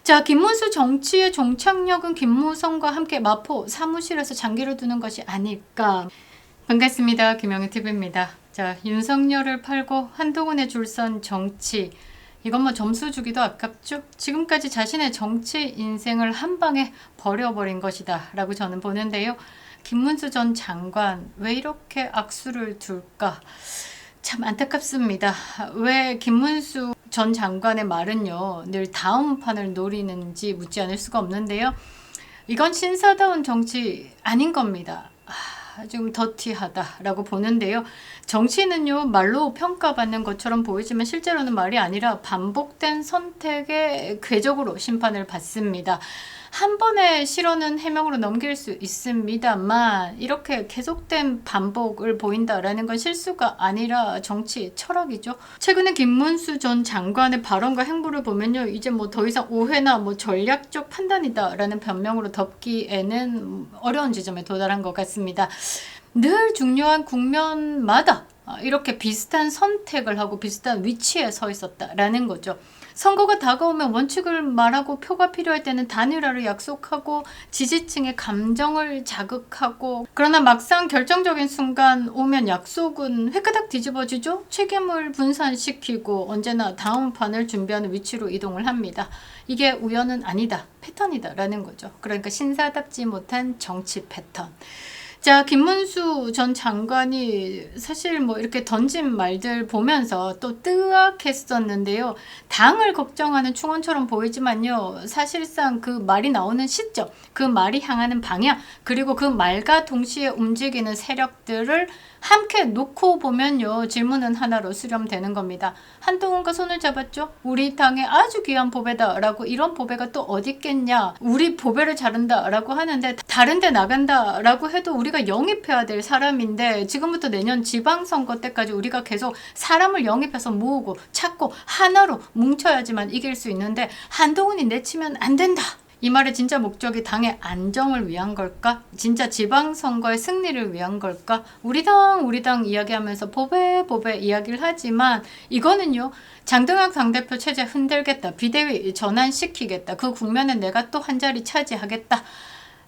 자, 김문수 정치의 종착역은 김무성과 함께 마포 사무실에서 장기를 두는 것이 아닐까. 반갑습니다. 김영희 TV입니다. 자, 윤석열을 팔고 한동훈에 줄선 정치. 이건 뭐 점수 주기도 아깝죠. 지금까지 자신의 정치 인생을 한 방에 버려버린 것이다 라고 저는 보는데요. 김문수 전 장관 왜 이렇게 악수를 둘까? 참 안타깝습니다. 왜 김문수 전 장관의 말은요, 늘 다음 판을 노리는지 묻지 않을 수가 없는데요. 이건 신사다운 정치 아닌 겁니다. 좀 더티하다라고 보는데요. 정치는요, 말로 평가받는 것처럼 보이지만 실제로는 말이 아니라 반복된 선택의 궤적으로 심판을 받습니다. 한 번의 실언은 해명으로 넘길 수 있습니다만 이렇게 계속된 반복을 보인다라는 건 실수가 아니라 정치 철학이죠. 최근에 김문수 전 장관의 발언과 행보를 보면요, 이제 뭐 더 이상 오해나 뭐 전략적 판단이다라는 변명으로 덮기에는 어려운 지점에 도달한 것 같습니다. 늘 중요한 국면마다 이렇게 비슷한 선택을 하고 비슷한 위치에 서 있었다라는 거죠. 선거가 다가오면 원칙을 말하고 표가 필요할 때는 단일화를 약속하고 지지층의 감정을 자극하고, 그러나 막상 결정적인 순간 오면 약속은 회가닥 뒤집어지죠. 책임을 분산시키고 언제나 다음 판을 준비하는 위치로 이동을 합니다. 이게 우연은 아니다, 패턴이다 라는 거죠. 그러니까 신사답지 못한 정치 패턴. 자, 김문수 전 장관이 사실 뭐 이렇게 던진 말들 보면서 또 뜨악했었는데요. 당을 걱정하는 충언처럼 보이지만요, 사실상 그 말이 나오는 시점, 그 말이 향하는 방향, 그리고 그 말과 동시에 움직이는 세력들을 함께 놓고 보면요, 질문은 하나로 수렴되는 겁니다. 한동훈과 손을 잡았죠? 우리 당의 아주 귀한 보배다 라고. 이런 보배가 또 어디 있겠냐, 우리 보배를 자른다 라고 하는데 다른 데 나간다 라고 해도 우리가 영입해야 될 사람인데, 지금부터 내년 지방선거 때까지 우리가 계속 사람을 영입해서 모으고 찾고 하나로 뭉쳐야지만 이길 수 있는데 한동훈이 내치면 안 된다, 이 말의 진짜 목적이 당의 안정을 위한 걸까? 진짜 지방선거의 승리를 위한 걸까? 우리 당 이야기하면서 보배 이야기를 하지만 이거는요, 장동혁 당대표 체제 흔들겠다, 비대위 전환시키겠다, 그 국면에 내가 또 한 자리 차지하겠다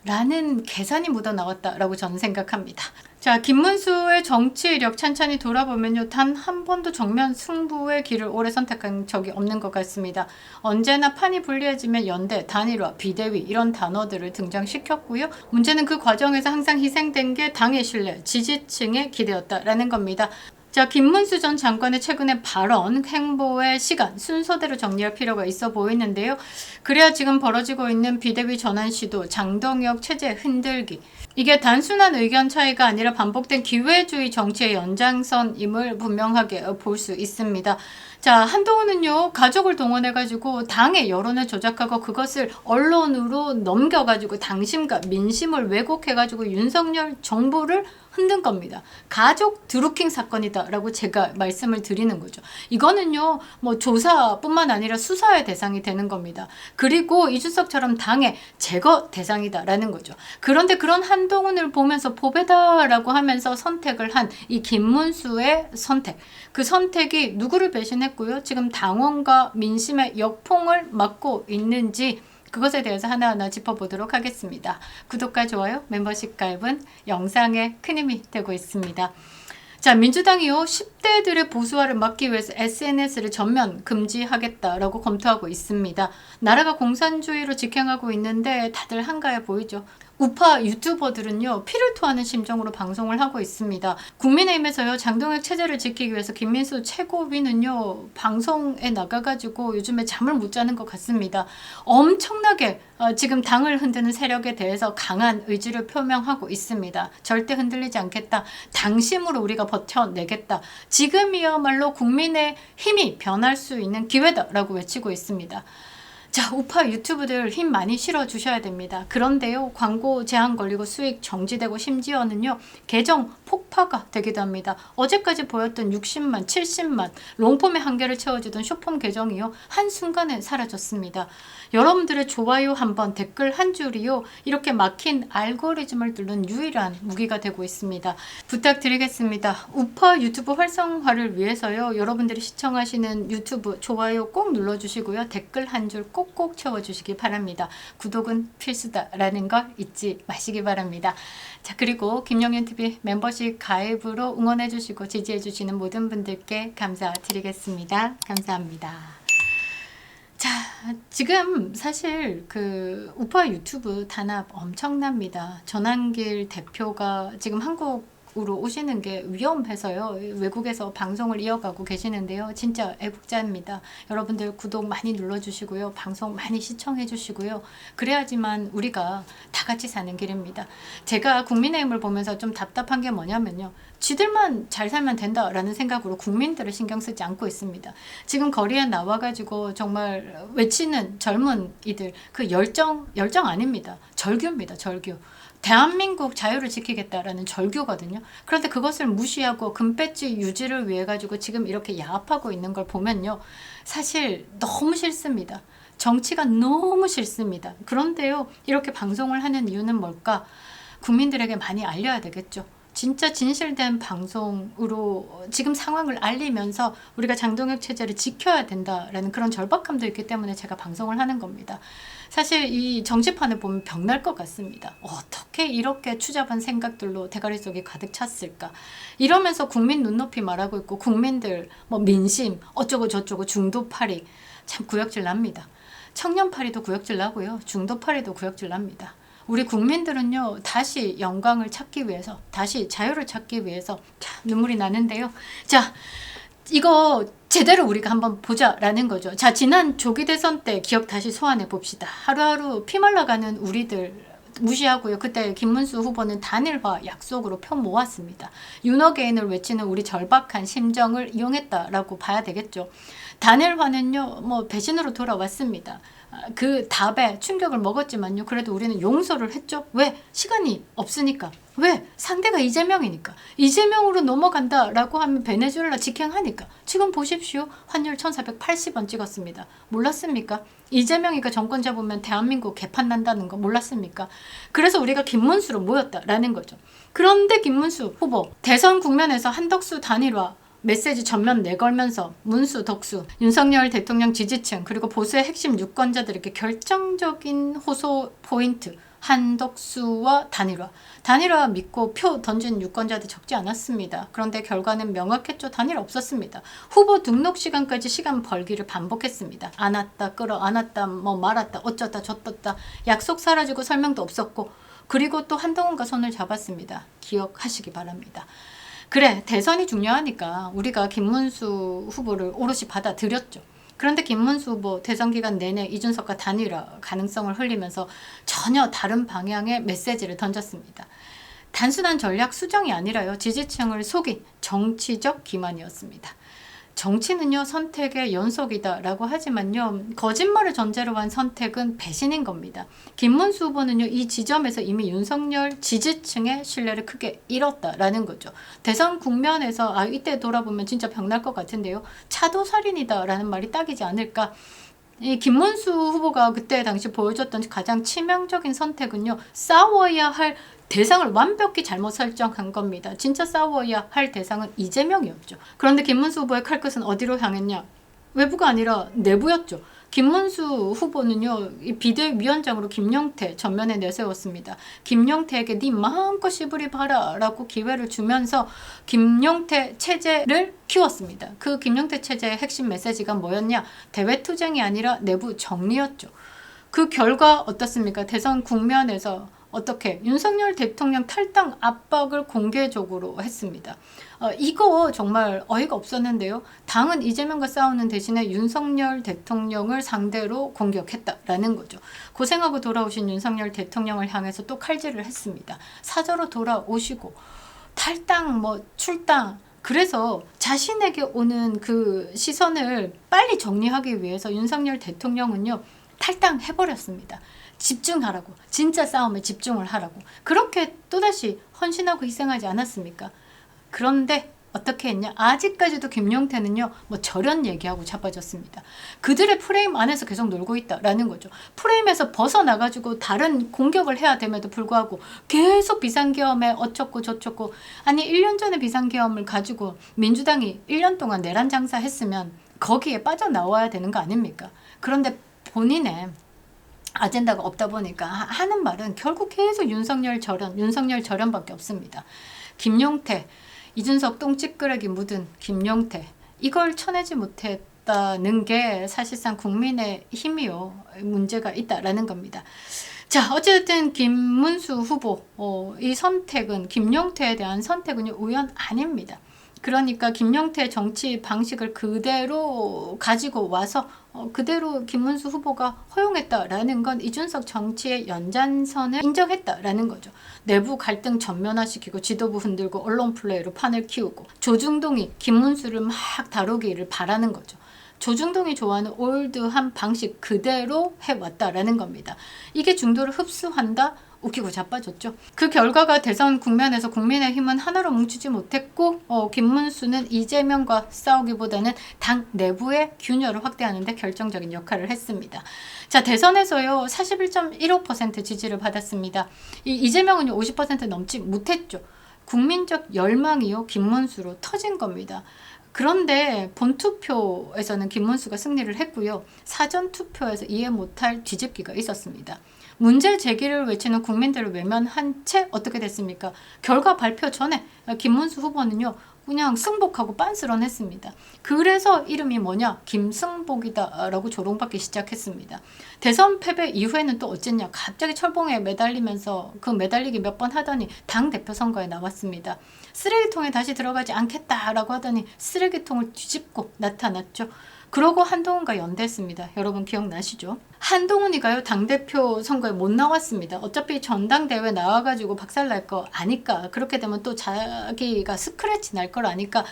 라는 계산이 묻어나왔다라고 저는 생각합니다. 자, 김문수의 정치 이력 찬찬히 돌아보면요, 단 한 번도 정면 승부의 길을 오래 선택한 적이 없는 것 같습니다. 언제나 판이 불리해지면 연대, 단일화, 비대위 이런 단어들을 등장시켰고요. 문제는 그 과정에서 항상 희생된 게 당의 신뢰, 지지층의 기대였다라는 겁니다. 자, 김문수 전 장관의 최근의 발언, 행보의 시간, 순서대로 정리할 필요가 있어 보이는데요. 그래야 지금 벌어지고 있는 비대위 전환 시도, 장동혁 체제 흔들기, 이게 단순한 의견 차이가 아니라 반복된 기회주의 정치의 연장선임을 분명하게 볼 수 있습니다. 자, 한동훈은요, 가족을 동원해가지고 당의 여론을 조작하고 그것을 언론으로 넘겨가지고 당심과 민심을 왜곡해가지고 윤석열 정부를 흔든 겁니다. 가족 드루킹 사건이다 라고 제가 말씀을 드리는 거죠. 이거는요, 뭐 조사뿐만 아니라 수사의 대상이 되는 겁니다. 그리고 이준석처럼 당의 제거 대상이다 라는 거죠. 그런데 그런 한동훈을 보면서 보배다 라고 하면서 선택을 한 이 김문수의 선택, 그 선택이 누구를 배신했고요, 지금 당원과 민심의 역풍을 맞고 있는지, 그것에 대해서 하나하나 짚어보도록 하겠습니다. 구독과 좋아요, 멤버십 가입은 영상에 큰 힘이 되고 있습니다. 자, 민주당이요, 10대들의 보수화를 막기 위해서 SNS를 전면 금지하겠다라고 검토하고 있습니다. 나라가 공산주의로 직행하고 있는데 다들 한가해 보이죠. 우파 유튜버들은요, 피를 토하는 심정으로 방송을 하고 있습니다. 국민의힘에서요, 장동혁 체제를 지키기 위해서 김민수 최고위는요, 방송에 나가가지고 요즘에 잠을 못 자는 것 같습니다. 엄청나게 지금 당을 흔드는 세력에 대해서 강한 의지를 표명하고 있습니다. 절대 흔들리지 않겠다, 당심으로 우리가 버텨내겠다, 지금이야말로 국민의 힘이 변할 수 있는 기회다라고 외치고 있습니다. 자, 우파 유튜브들 힘 많이 실어주셔야 됩니다. 그런데요, 광고 제한 걸리고 수익 정지되고 심지어는요, 계정 폭파가 되기도 합니다. 어제까지 보였던 60만, 70만 롱폼의 한계를 채워주던 숏폼 계정이요, 한순간에 사라졌습니다. 여러분들의 좋아요 한 번, 댓글 한 줄이요, 이렇게 막힌 알고리즘을 뚫는 유일한 무기가 되고 있습니다. 부탁드리겠습니다. 우파 유튜브 활성화를 위해서요, 여러분들이 시청하시는 유튜브 좋아요 꼭 눌러주시고요, 댓글 한 줄 꼭 꼭꼭 채워주시기 바랍니다. 구독은 필수다라는 걸 잊지 마시기 바랍니다. 자, 그리고 김영윤TV 멤버십 가입으로 응원해주시고 지지해주시는 모든 분들께 감사드리겠습니다. 감사합니다. 자, 지금 사실 그 우파 유튜브 단합 엄청납니다. 전한길 대표가 지금 한국으로 오시는 게 위험해서요. 외국에서 방송을 이어가고 계시는데요. 진짜 애국자입니다. 여러분들 구독 많이 눌러주시고요. 방송 많이 시청해주시고요. 그래야지만 우리가 다 같이 사는 길입니다. 제가 국민의힘을 보면서 좀 답답한 게 뭐냐면요. 지들만 잘 살면 된다라는 생각으로 국민들을 신경 쓰지 않고 있습니다. 지금 거리에 나와가지고 정말 외치는 젊은이들 그 열정 아닙니다. 절규입니다. 절규. 대한민국 자유를 지키겠다라는 절규거든요. 그런데 그것을 무시하고 금배지 유지를 위해 가지고 지금 이렇게 야합하고 있는 걸 보면요. 사실 너무 싫습니다. 정치가 너무 싫습니다. 그런데요. 이렇게 방송을 하는 이유는 뭘까? 국민들에게 많이 알려야 되겠죠. 진짜 진실된 방송으로 지금 상황을 알리면서 우리가 장동혁 체제를 지켜야 된다라는 그런 절박함도 있기 때문에 제가 방송을 하는 겁니다. 사실 이 정치판을 보면 병날 것 같습니다. 어떻게 이렇게 추잡한 생각들로 대가리 속에 가득 찼을까? 이러면서 국민 눈높이 말하고 있고 국민들 뭐 민심 어쩌고 저쩌고 중도파리 참 구역질 납니다. 청년파리도 구역질 나고요. 중도파리도 구역질 납니다. 우리 국민들은요, 다시 영광을 찾기 위해서, 다시 자유를 찾기 위해서, 자, 눈물이 나는데요. 자, 이거 제대로 우리가 한번 보자라는 거죠. 자, 지난 조기 대선 때 기억 다시 소환해 봅시다. 하루하루 피 말라가는 우리들 무시하고요. 그때 김문수 후보는 단일화 약속으로 표 모았습니다. 윤어게인을 외치는 우리 절박한 심정을 이용했다라고 봐야 되겠죠. 단일화는요, 뭐 배신으로 돌아왔습니다. 그 답에 충격을 먹었지만요. 그래도 우리는 용서를 했죠. 왜? 시간이 없으니까. 왜? 상대가 이재명이니까. 이재명으로 넘어간다라고 하면 베네수엘라 직행하니까. 지금 보십시오. 환율 1480원 찍었습니다. 몰랐습니까? 이재명이가 정권 잡으면 대한민국 개판 난다는 거 몰랐습니까? 그래서 우리가 김문수로 모였다라는 거죠. 그런데 김문수 후보 대선 국면에서 한덕수 단일화 메시지 전면 내걸면서 문수, 덕수, 윤석열 대통령 지지층 그리고 보수의 핵심 유권자들에게 결정적인 호소 포인트 한덕수와 단일화 믿고 표 던진 유권자들 적지 않았습니다. 그런데 결과는 명확했죠. 단일화 없었습니다. 후보 등록 시간까지 시간 벌기를 반복했습니다. 안 왔다 끌어 안 왔다 뭐 말았다 어쩌다 저쩌다 약속 사라지고 설명도 없었고 그리고 또 한동훈과 손을 잡았습니다. 기억하시기 바랍니다. 그래 대선이 중요하니까 우리가 김문수 후보를 오롯이 받아들였죠. 그런데 김문수 후보 대선 기간 내내 이준석과 단일화 가능성을 흘리면서 전혀 다른 방향의 메시지를 던졌습니다. 단순한 전략 수정이 아니라요. 지지층을 속인 정치적 기만이었습니다. 정치는요 선택의 연속이다라고 하지만요 거짓말을 전제로 한 선택은 배신인 겁니다. 김문수 후보는요 이 지점에서 이미 윤석열 지지층의 신뢰를 크게 잃었다라는 거죠. 대선 국면에서 이때 돌아보면 진짜 병날 것 같은데요. 차도살인이다라는 말이 딱이지 않을까. 이 김문수 후보가 그때 당시 보여줬던 가장 치명적인 선택은요 싸워야 할 대상을 완벽히 잘못 설정한 겁니다. 진짜 싸워야 할 대상은 이재명이었죠. 그런데 김문수 후보의 칼끝은 어디로 향했냐? 외부가 아니라 내부였죠. 김문수 후보는요 이 비대위원장으로 김용태 전면에 내세웠습니다. 김용태에게 네 마음껏 씨부리 봐라 라고 기회를 주면서 김용태 체제를 키웠습니다. 그 김용태 체제의 핵심 메시지가 뭐였냐? 대외투쟁이 아니라 내부 정리였죠. 그 결과 어떻습니까? 대선 국면에서 어떻게 윤석열 대통령 탈당 압박을 공개적으로 했습니다. 이거 정말 어이가 없었는데요. 당은 이재명과 싸우는 대신에 윤석열 대통령을 상대로 공격했다라는 거죠. 고생하고 돌아오신 윤석열 대통령을 향해서 또 칼질을 했습니다. 사저로 돌아오시고 탈당 뭐 출당 그래서 자신에게 오는 그 시선을 빨리 정리하기 위해서 윤석열 대통령은요 탈당해버렸습니다. 집중하라고 진짜 싸움에 집중을 하라고 그렇게 또다시 헌신하고 희생하지 않았습니까? 그런데 어떻게 했냐? 아직까지도 김용태는요 뭐 저런 얘기하고 자빠졌습니다. 그들의 프레임 안에서 계속 놀고 있다라는 거죠. 프레임에서 벗어나가지고 다른 공격을 해야 됨에도 불구하고 계속 비상계엄에 어쩌고 저쩌고 아니 1년 전에 비상계엄을 가지고 민주당이 1년 동안 내란 장사했으면 거기에 빠져나와야 되는 거 아닙니까? 그런데 본인의 아젠다가 없다 보니까 하는 말은 결국 계속 윤석열 절연밖에 없습니다. 김용태, 이준석 똥찌끄레기 묻은 김용태, 이걸 쳐내지 못했다는 게 사실상 국민의 힘이요 문제가 있다라는 겁니다. 자, 어쨌든 김문수 후보 이 선택은, 김용태에 대한 선택은 우연 아닙니다. 그러니까 김용태 정치 방식을 그대로 가지고 와서 그대로 김문수 후보가 허용했다라는 건 이준석 정치의 연장선을 인정했다라는 거죠. 내부 갈등 전면화시키고 지도부 흔들고 언론 플레이로 판을 키우고 조중동이 김문수를 막 다루기를 바라는 거죠. 조중동이 좋아하는 올드한 방식 그대로 해왔다라는 겁니다. 이게 중도를 흡수한다? 웃기고 자빠졌죠. 그 결과가 대선 국면에서 국민의힘은 하나로 뭉치지 못했고 김문수는 이재명과 싸우기보다는 당 내부의 균열을 확대하는 데 결정적인 역할을 했습니다. 자, 대선에서요 41.15% 지지를 받았습니다. 이재명은 50% 넘지 못했죠. 국민적 열망이요 김문수로 터진 겁니다. 그런데 본투표에서는 김문수가 승리를 했고요. 사전투표에서 이해 못할 뒤집기가 있었습니다. 문제 제기를 외치는 국민들을 외면한 채 어떻게 됐습니까? 결과 발표 전에 김문수 후보는요. 그냥 승복하고 빤스런했습니다. 그래서 이름이 뭐냐? 김승복이다 라고 조롱받기 시작했습니다. 대선 패배 이후에는 또 어쨌냐? 갑자기 철봉에 매달리면서 그 매달리기 몇 번 하더니 당대표 선거에 나왔습니다. 쓰레기통에 다시 들어가지 않겠다라고 하더니 쓰레기통을 뒤집고 나타났죠. 그러고 한동훈과 연대했습니다. 여러분 기억나시죠? 한동훈이가요 당대표 선거에 못 나왔습니다. 어차피 전당대회 나와가지고 박살날 거 아니까, 그렇게 되면 또 자기가 스크래치 날 걸 아니까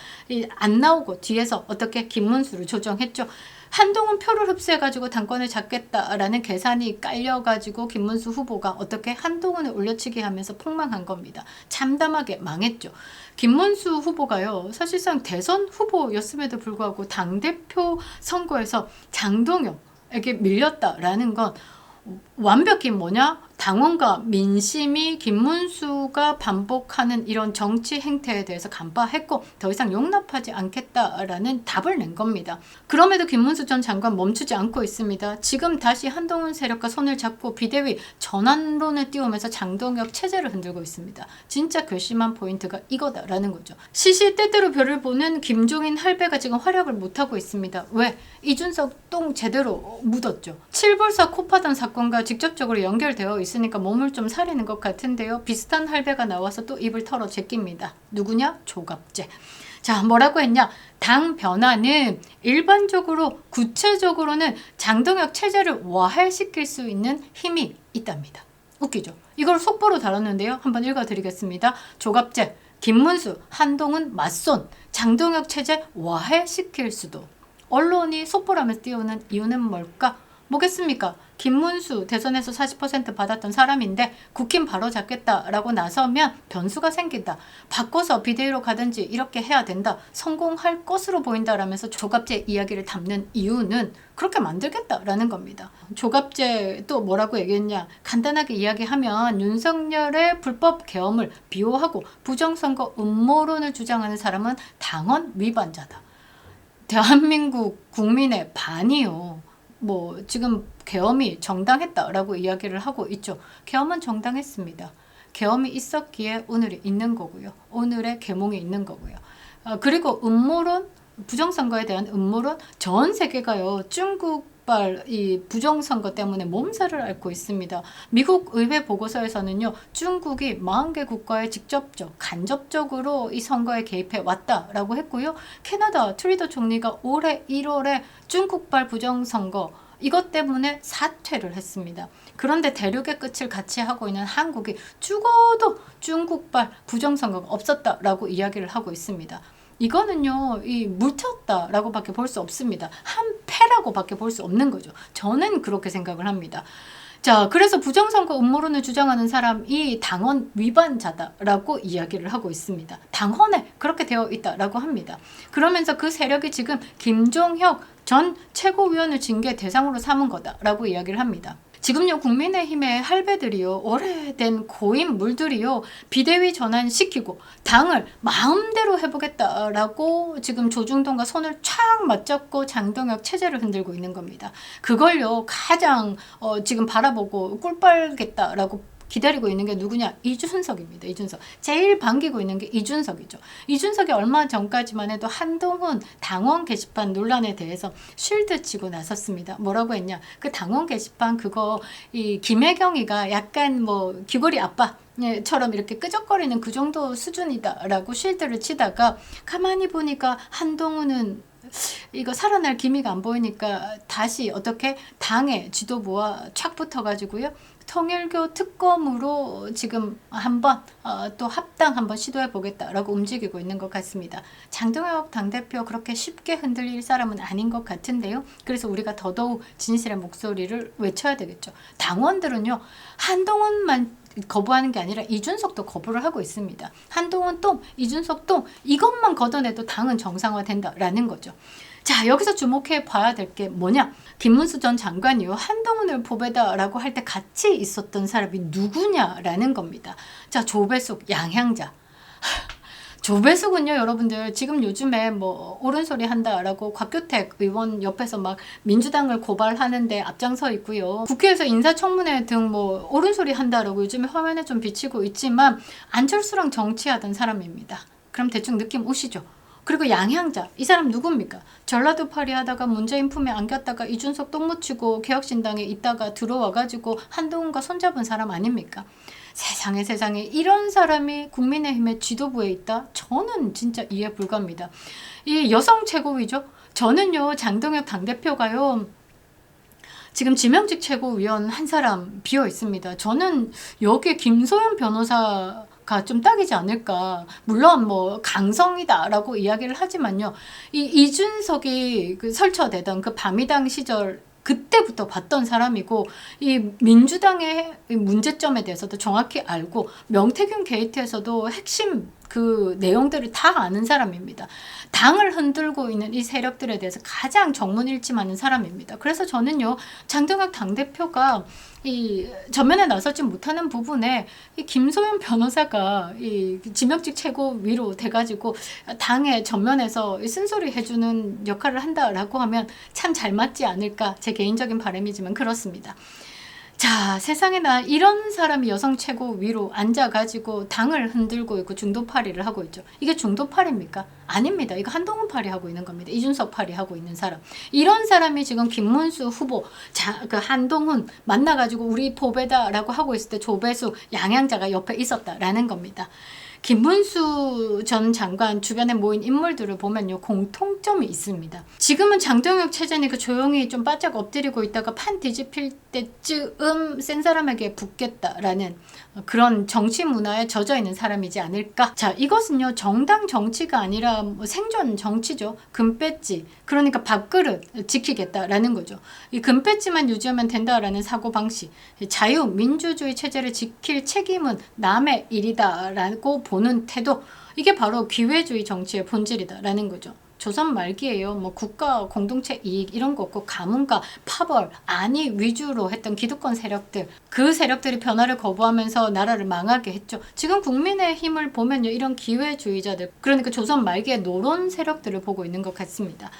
안 나오고 뒤에서 어떻게 김문수를 조정했죠. 한동훈 표를 흡수해가지고 당권을 잡겠다라는 계산이 깔려가지고 김문수 후보가 어떻게 한동훈을 올려치기 하면서 폭망한 겁니다. 참담하게 망했죠. 김문수 후보가요 사실상 대선 후보였음에도 불구하고 당대표 선거에서 장동혁에게 밀렸다라는 건 완벽히 뭐냐? 당원과 민심이 김문수가 반복하는 이런 정치 행태에 대해서 간파했고 더 이상 용납하지 않겠다라는 답을 낸 겁니다. 그럼에도 김문수 전 장관 멈추지 않고 있습니다. 지금 다시 한동훈 세력과 손을 잡고 비대위 전환론을 띄우면서 장동혁 체제를 흔들고 있습니다. 진짜 괘씸한 포인트가 이거다라는 거죠. 시시때때로 별을 보는 김종인 할배가 지금 활약을 못하고 있습니다. 왜? 이준석 똥 제대로 묻었죠. 칠불사 코파던 사건과 직접적으로 연결되어 있으니까 몸을 좀 사리는 것 같은데요. 비슷한 할배가 나와서 또 입을 털어 제낍니다. 누구냐? 조갑재. 자, 뭐라고 했냐? 당 변화는 일반적으로 구체적으로는 장동혁 체제를 와해시킬 수 있는 힘이 있답니다. 웃기죠? 이걸 속보로 다뤘는데요. 한번 읽어드리겠습니다. 조갑재, 김문수, 한동훈 맞손, 장동혁 체제 와해시킬 수도. 언론이 속보라면서 띄우는 이유는 뭘까? 뭐겠습니까? 김문수 대선에서 40% 받았던 사람인데 국힘 바로 잡겠다라고 나서면 변수가 생긴다. 바꿔서 비대위로 가든지 이렇게 해야 된다. 성공할 것으로 보인다라면서 조갑재 이야기를 담는 이유는 그렇게 만들겠다라는 겁니다. 조갑재 또 뭐라고 얘기했냐? 간단하게 이야기하면 윤석열의 불법 계엄을 비호하고 부정선거 음모론을 주장하는 사람은 당원 위반자다. 대한민국 국민의 반이요. 뭐 지금 계엄이 정당했다라고 이야기를 하고 있죠. 계엄은 정당했습니다. 계엄이 있었기에 오늘이 있는 거고요. 오늘의 계몽이 있는 거고요. 그리고 음모론, 부정선거에 대한 음모론, 전 세계가요 중국발 이 부정선거 때문에 몸살을 앓고 있습니다. 미국 의회 보고서에서는요 중국이 40개 국가에 직접적, 간접적으로 이 선거에 개입해 왔다라고 했고요. 캐나다 트루도 총리가 올해 1월에 중국발 부정선거 이것 때문에 사퇴를 했습니다. 그런데 대륙의 끝을 같이 하고 있는 한국이 죽어도 중국발 부정선거가 없었다라고 이야기를 하고 있습니다. 이거는요, 물튀었다라고 밖에 볼 수 없습니다. 한패라고 밖에 볼 수 없는 거죠. 저는 그렇게 생각을 합니다. 자, 그래서 부정선거 음모론을 주장하는 사람이 당원 위반자다라고 이야기를 하고 있습니다. 당헌에 그렇게 되어 있다라고 합니다. 그러면서 그 세력이 지금 김종혁 전 최고위원을 징계 대상으로 삼은 거다라고 이야기를 합니다. 지금요 국민의힘의 할배들이요 오래된 고인물들이요 비대위 전환시키고 당을 마음대로 해보겠다라고 지금 조중동과 손을 촥 맞잡고 장동혁 체제를 흔들고 있는 겁니다. 그걸요 가장 지금 바라보고 꿀 빨겠다라고 기다리고 있는 게 누구냐? 이준석입니다. 이준석. 제일 반기고 있는 게 이준석이죠. 이준석이 얼마 전까지만 해도 한동훈 당원 게시판 논란에 대해서 쉴드 치고 나섰습니다. 뭐라고 했냐? 그 당원 게시판 그거 이 김혜경이가 약간 뭐 귀걸이 아빠 처럼 이렇게 끄적거리는 그 정도 수준이다라고 쉴드를 치다가 가만히 보니까 한동훈은 이거 살아날 기미가 안 보이니까 다시 어떻게 당의 지도부와 착 붙어가지고요. 통일교 특검으로 지금 한번 또 합당 한번 시도해 보겠다라고 움직이고 있는 것 같습니다. 장동혁 당대표 그렇게 쉽게 흔들릴 사람은 아닌 것 같은데요. 그래서 우리가 더더욱 진실의 목소리를 외쳐야 되겠죠. 당원들은요. 한동훈만 거부하는 게 아니라 이준석도 거부를 하고 있습니다. 한동훈 똥, 이준석 똥 이것만 걷어내도 당은 정상화된다라는 거죠. 자, 여기서 주목해 봐야 될 게 뭐냐? 김문수 전 장관이요. 한동훈을 포배다라고 할 때 같이 있었던 사람이 누구냐라는 겁니다. 자, 조배숙, 양향자. 조배숙은요, 여러분들 지금 요즘에 뭐 옳은 소리 한다라고 곽규택 의원 옆에서 막 민주당을 고발하는데 앞장서 있고요. 국회에서 인사청문회 등 뭐 옳은 소리 한다라고 요즘에 화면에 좀 비치고 있지만 안철수랑 정치하던 사람입니다. 그럼 대충 느낌 오시죠? 그리고 양향자, 이 사람 누굽니까? 전라도 파리 하다가 문재인 품에 안겼다가 이준석 똥 묻히고 개혁신당에 있다가 들어와가지고 한동훈과 손잡은 사람 아닙니까? 세상에 이런 사람이 국민의힘의 지도부에 있다? 저는 진짜 이해 불가합니다. 이 여성 최고위죠? 저는요 장동혁 당대표가요 지금 지명직 최고위원 한 사람 비어 있습니다. 저는 여기에 김소연 변호사가 좀 딱이지 않을까. 물론 뭐 강성이다라고 이야기를 하지만요. 이 이준석이 그 설쳐대던 그 밤이당 시절 그때부터 봤던 사람이고 이 민주당의 문제점에 대해서도 정확히 알고 명태균 게이트에서도 핵심 그 내용들을 다 아는 사람입니다. 당을 흔들고 있는 이 세력들에 대해서 가장 정문일치하는 사람입니다. 그래서 저는요 장동혁 당대표가 이 전면에 나서지 못하는 부분에 이 김소연 변호사가 이 지명직 최고위로 돼가지고 당의 전면에서 쓴소리 해주는 역할을 한다라고 하면 참 잘 맞지 않을까 제 개인적인 바람이지만 그렇습니다. 자, 세상에나 이런 사람이 여성 최고위로 앉아가지고 당을 흔들고 있고 중도파리를 하고 있죠. 이게 중도파리입니까? 아닙니다. 이거 한동훈 파리 하고 있는 겁니다. 이준석 파리 하고 있는 사람. 이런 사람이 지금 김문수 후보, 그 한동훈 만나가지고 우리 포배다라고 하고 있을 때 조배수, 양향자가 옆에 있었다라는 겁니다. 김문수 전 장관 주변에 모인 인물들을 보면요 공통점이 있습니다. 지금은 장동혁 체제니까 조용히 좀 바짝 엎드리고 있다가 판 뒤집힐 때쯤 센 사람에게 붙겠다라는 그런 정치 문화에 젖어 있는 사람이지 않을까. 자, 이것은요 정당 정치가 아니라 뭐 생존 정치죠. 금배지, 그러니까 밥그릇 지키겠다라는 거죠. 이 금배지만 유지하면 된다라는 사고방식, 자유민주주의 체제를 지킬 책임은 남의 일이다라고 보는 태도, 이게 바로 기회주의 정치의 본질이다라는 거죠. 조선 말기에요. 뭐 국가 공동체 이익 이런 거 없고 가문과 파벌, 안위 위주로 했던 기득권 세력들, 그 세력들이 변화를 거부하면서 나라를 망하게 했죠. 지금 국민의힘을 보면요. 이런 기회주의자들, 그러니까 조선 말기의 노론 세력들을 보고 있는 것 같습니다.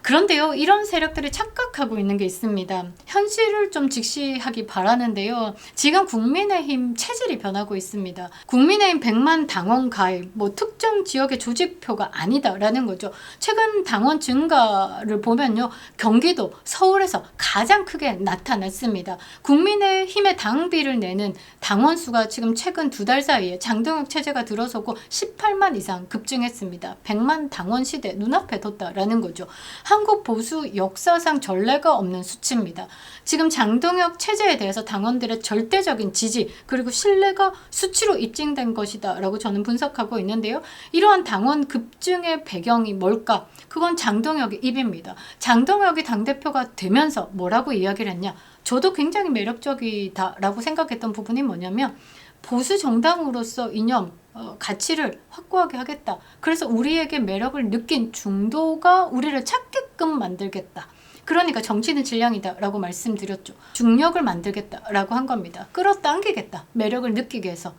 그런데요, 이런 세력들이 착각하고 있는 게 있습니다. 현실을 좀 직시하기 바라는데요. 지금 국민의힘 체질이 변하고 있습니다. 국민의힘 100만 당원 가입, 뭐 특정 지역의 조직표가 아니다라는 거죠. 최근 당원 증가를 보면요. 경기도, 서울에서 가장 크게 나타났습니다. 국민의힘의 당비를 내는 당원 수가 지금 최근 2달 사이에 장동혁 체제가 들어서고 18만 이상 급증했습니다. 100만 당원 시대 눈앞에 뒀다라는 거죠. 한국 보수 역사상 전례가 없는 수치입니다. 지금 장동혁 체제에 대해서 당원들의 절대적인 지지 그리고 신뢰가 수치로 입증된 것이다 라고 저는 분석하고 있는데요. 이러한 당원 급증의 배경이 뭘까? 그건 장동혁의 입입니다. 장동혁이 당대표가 되면서 뭐라고 이야기를 했냐? 저도 굉장히 매력적이다라고 생각했던 부분이 뭐냐면 보수 정당으로서 이념, 가치를 확고하게 하겠다. 그래서 우리에게 매력을 느낀 중도가 우리를 찾게끔 만들겠다. 그러니까 정치는 질량이다 라고 말씀드렸죠. 중력을 만들겠다라고 한 겁니다. 끌어당기겠다. 매력을 느끼게 해서.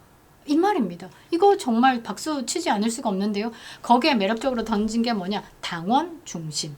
이 말입니다. 이거 정말 박수 치지 않을 수가 없는데요. 거기에 매력적으로 던진 게 뭐냐? 당원 중심.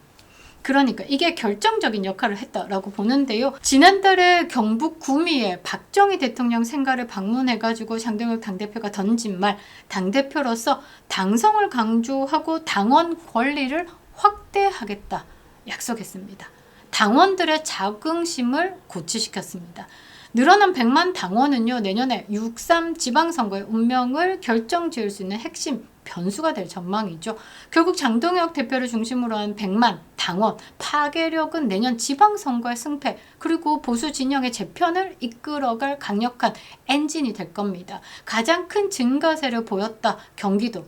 그러니까 이게 결정적인 역할을 했다라고 보는데요. 지난달에 경북 구미에 박정희 대통령 생가를 방문해가지고 장동혁 당대표가 던진 말, 당대표로서 당성을 강조하고 당원 권리를 확대하겠다 약속했습니다. 당원들의 자긍심을 고취시켰습니다. 늘어난 100만 당원은요, 내년에 6.3 지방선거의 운명을 결정지을 수 있는 핵심 변수가 될 전망이죠. 결국 장동혁 대표를 중심으로 한 100만 당원 파괴력은 내년 지방선거의 승패 그리고 보수 진영의 재편을 이끌어갈 강력한 엔진이 될 겁니다. 가장 큰 증가세를 보였다. 경기도,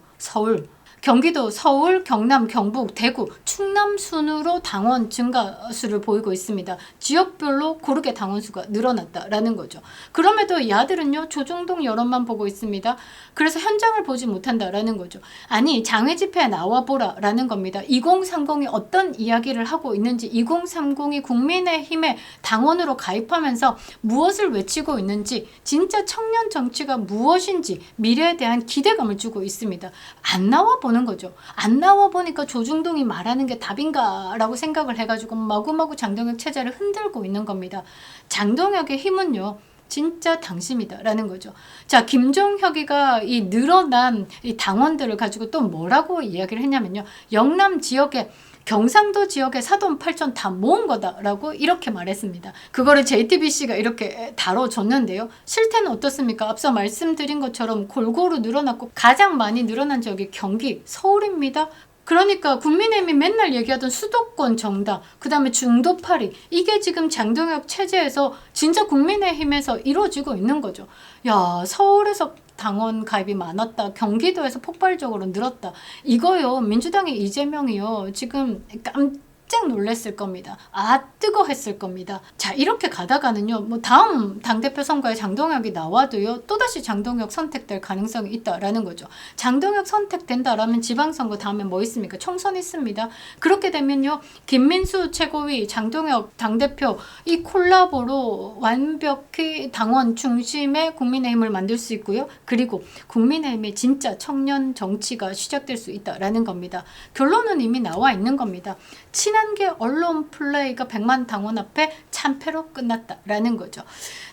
서울, 경남, 경북, 대구, 충남 순으로 당원 증가수를 보이고 있습니다. 지역별로 고르게 당원 수가 늘어났다라는 거죠. 그럼에도 야들은요, 조중동 여론만 보고 있습니다. 그래서 현장을 보지 못한다라는 거죠. 아니, 장외 집회에 나와보라라는 겁니다. 2030이 어떤 이야기를 하고 있는지, 2030이 국민의힘의 당원으로 가입하면서 무엇을 외치고 있는지, 진짜 청년 정치가 무엇인지 미래에 대한 기대감을 주고 있습니다. 안 나와보는 거죠. 안 나와보니까 조중동이 말하는 게 답인가 라고 생각을 해가지고 마구마구 장동혁 체제를 흔들고 있는 겁니다. 장동혁의 힘은요, 진짜 당심이다 라는 거죠. 자, 김종혁이가 이 늘어난 이 당원들을 가지고 또 뭐라고 이야기를 했냐면요, 영남 지역에 경상도 지역의 사돈 8촌 다 모은 거다라고 이렇게 말했습니다. 그거를 JTBC가 이렇게 다뤄줬는데요. 실태는 어떻습니까? 앞서 말씀드린 것처럼 골고루 늘어났고 가장 많이 늘어난 지역이 경기, 서울입니다. 그러니까 국민의힘이 맨날 얘기하던 수도권 정당, 그 다음에 중도 8위, 이게 지금 장동혁 체제에서 진짜 국민의힘에서 이루어지고 있는 거죠. 야, 서울에서 당원 가입이 많았다. 경기도에서 폭발적으로 늘었다. 이거요, 민주당의 이재명이요, 지금 깜짝 놀랐을 겁니다. 아, 뜨거 했을 겁니다. 자, 이렇게 가다가는요, 뭐 다음 당대표 선거에 장동혁이 나와도요, 또다시 장동혁 선택될 가능성이 있다라는 거죠. 장동혁 선택된다라면 지방선거 다음에 뭐 있습니까? 총선 있습니다. 그렇게 되면요, 김민수 최고위, 장동혁 당대표 이 콜라보로 완벽히 당원 중심의 국민의힘을 만들 수 있고요. 그리고 국민의힘의 진짜 청년 정치가 시작될 수 있다라는 겁니다. 결론은 이미 나와 있는 겁니다. 친한계 언론 플레이가 100만 당원 앞에 참패로 끝났다라는 거죠.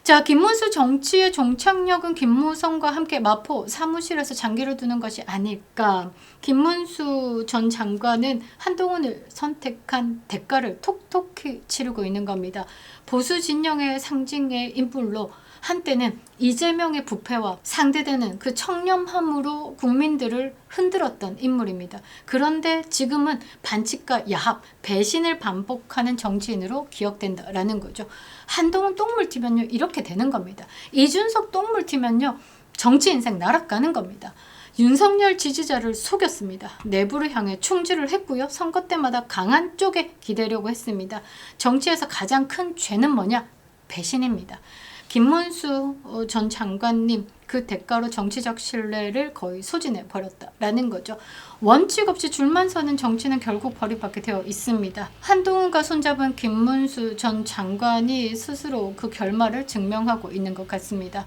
자, 김문수 정치의 종착역은 김무성과 함께 마포 사무실에서 장기를 두는 것이 아닐까. 김문수 전 장관은 한동훈을 선택한 대가를 톡톡히 치르고 있는 겁니다. 보수 진영의 상징의 인물로 한때는 이재명의 부패와 상대되는 그 청렴함으로 국민들을 흔들었던 인물입니다. 그런데 지금은 반칙과 야합, 배신을 반복하는 정치인으로 기억된다라는 거죠. 한동훈 똥물 튀면요, 이렇게 되는 겁니다. 이준석 똥물 튀면요, 정치 인생 날아가는 겁니다. 윤석열 지지자를 속였습니다. 내부를 향해 충질을 했고요. 선거 때마다 강한 쪽에 기대려고 했습니다. 정치에서 가장 큰 죄는 뭐냐? 배신입니다. 김문수 전 장관님, 그 대가로 정치적 신뢰를 거의 소진해 버렸다라는 거죠. 원칙 없이 줄만 서는 정치는 결국 버림받게 되어 있습니다. 한동훈과 손잡은 김문수 전 장관이 스스로 그 결말을 증명하고 있는 것 같습니다.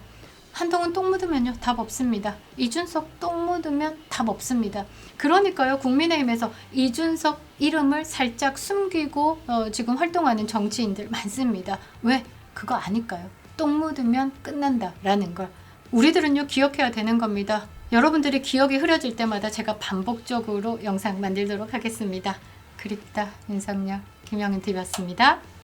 한동훈 똥 묻으면요, 답 없습니다. 이준석 똥 묻으면 답 없습니다. 그러니까요, 국민의힘에서 이준석 이름을 살짝 숨기고 지금 활동하는 정치인들 많습니다. 왜? 그거 아닐까요? 똥 묻으면 끝난다라는 걸. 우리들은요, 기억해야 되는 겁니다. 여러분들이 기억이 흐려질 때마다 제가 반복적으로 영상 만들도록 하겠습니다. 그립다 윤석열, 김영은TV였습니다.